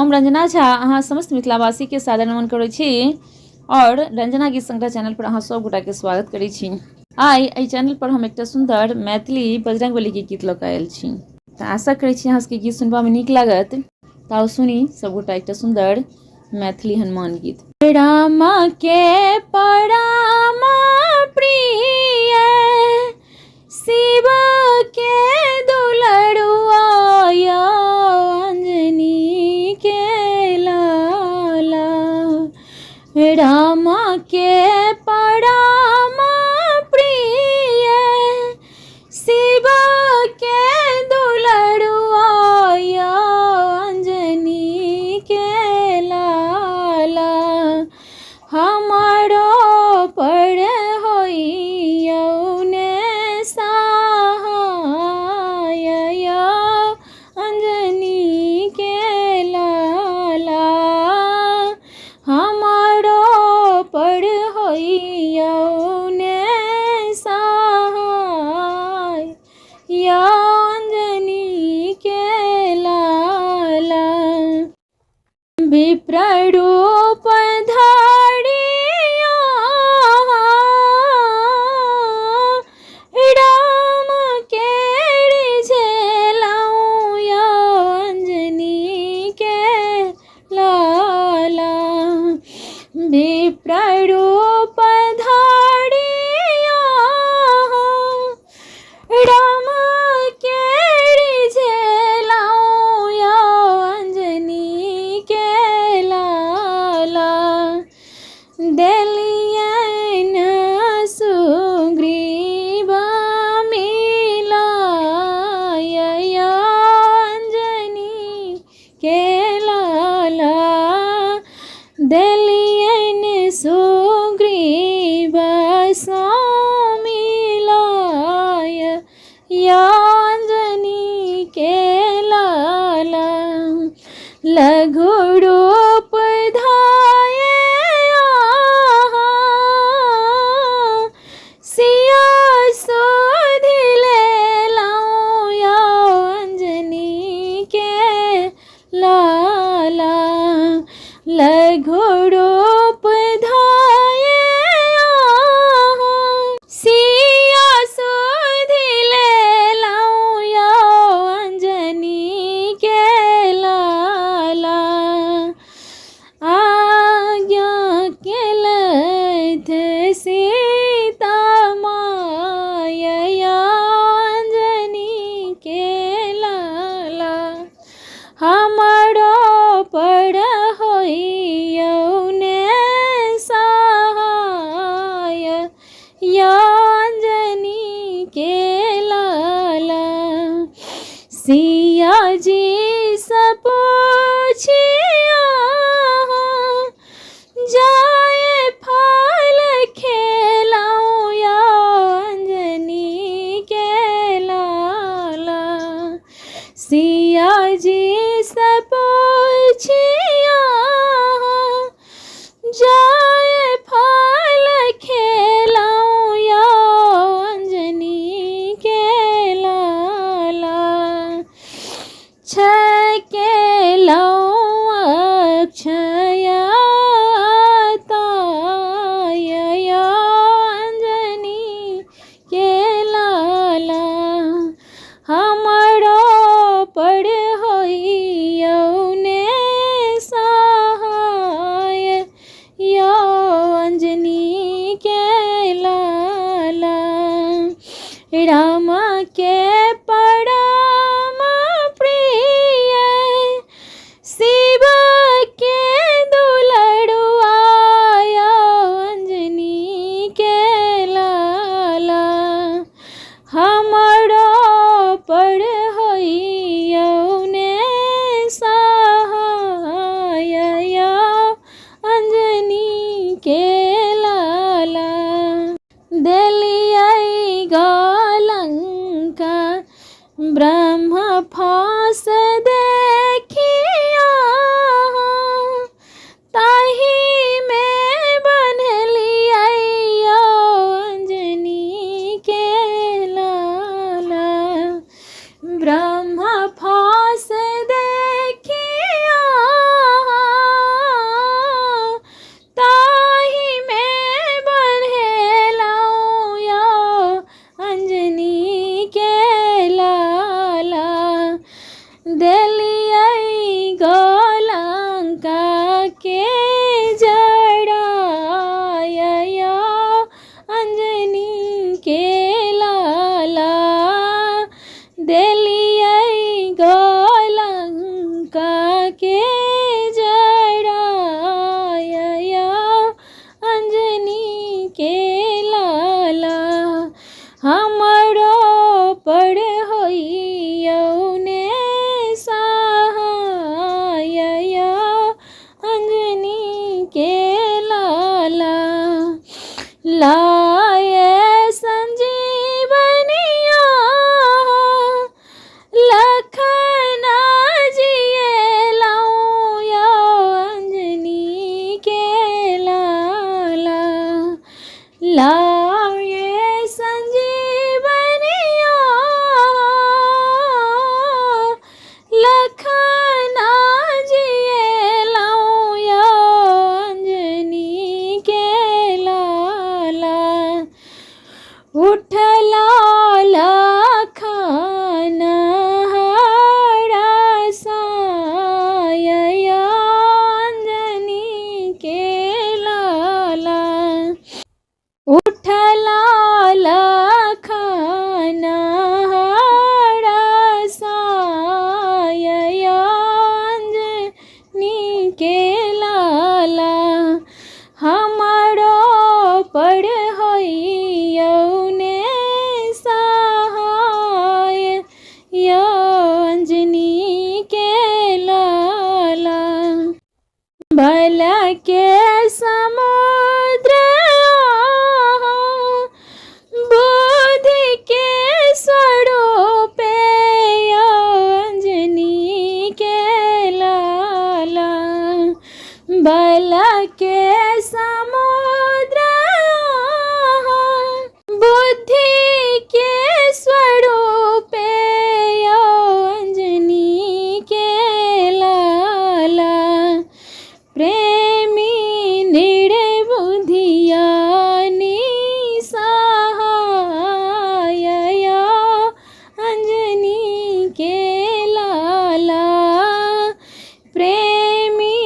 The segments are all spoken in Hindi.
हम रंजना झा अहाँ समस्त मिथिलावासी के सादर नमन करै छी और रंजना गीत संग्रह चैनल पर अहाँ सब गोटा के स्वागत करै छी। आइ एहि चैनल पर हम एकटा सुंदर मैथिली बजरंगबली के गीत लऽ कऽ आयल छी। तऽ आशा करै छी अहाँ सबके गीत सुनबा में नीक लागत। तऽ सुनी सब गोटा एकटा सुंदर मैथिली हनुमान गीत। रामा के पराम प्रिय शिव के दुलरुआ अंजनी के लाला। रामा के पराम प्रिय शिव के दुलरुआ अंजनी के लाला। हमारो पर होइयौ ने सहाय अंजनी के लाला। हमारो पर होइयौ ने सहाय अंजनी के लाला। विप्र रूप धारिया राम के रिझेलौं अंजनी के लाला। विप्र रूप धारिया राम के रिझेलौं अंजनी के लाला। देलियन सुग्रीव मिलाय अंजनी के लाला। देलियन सुग्रीव सो मिलाय अंजनी के लाला। लघु रूप धाये सिया सुधि लेलौं अंजनी के लाला। लघु रूप धाये सिया सुधि लेलौं अंजनी के लाला। आज्ञा केलथ सीता माय अंजनी के लाला। हमारो पर होइयौ ने सहाय अंजनी के लाला। सिया जी से पूछिया जाय फल खेलौं अंजनी के लाला। सिया जी से पूछिया जाय फल खेलौं अंजनी के लाला। छकेलौं अक्षयताय अंजनी के लाला। हमारो पर होइयौ ने सहाय अंजनी के लाला। रामा के पराम प्रिय शिव के दुलरुआ अंजनी के लाला। हमारो पर होइयौ ने सहाय अंजनी के लाला। देलियै गालंका ब्रह्म फास देखिया ताहि में बन्हलियै अंजनी के लाला। ब्रह्म फास देखिया उठला लखन हरसाय अंजनी के लाला। उठला लखन हरसाय अंजनी के लाला। हमारो पर होइयौने सहाय यो अंजनी के लाला। भल के समुद्र बुद्धि के स्वरूप यो अंजनी के लाला। भल के समुद्र बुद्धि के स्वरूप यो अंजनी के लाला। प्रेमी निर्बुद्धिया निसहाय यो अंजनी के लाला। प्रेमी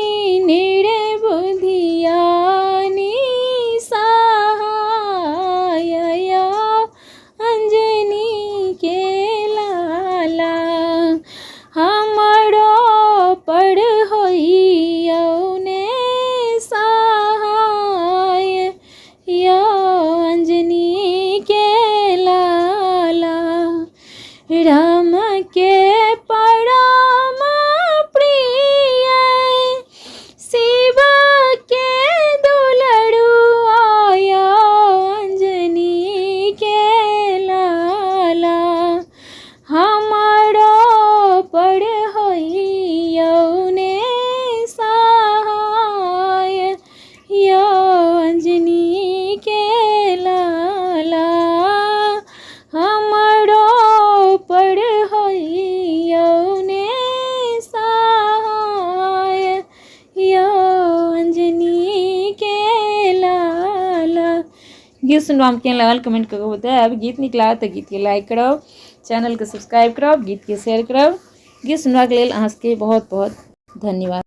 निर्बुद्धिया निसहाय यो अंजनी के लाला। हमरो पर होइयौने सहाय यो अंजनी के लाला। राम के परम प्रिय शिव के दुलरुआ यो अंजनी के लाला। हमारो पर होइयौने सहाय यो अंजनी के लाला। हमारो पर होइयौने सहाय यो अंजनी के लाला। गीत सुनवा में केहन लागल कमेंट करके बताएब। गीत नीक लागत तो गीत के लाइक करब, चैनल के सब्सक्राइब करब, गीत के शेयर करब। गीत सुनवा के लेल अहाँ सबके बहुत बहुत धन्यवाद।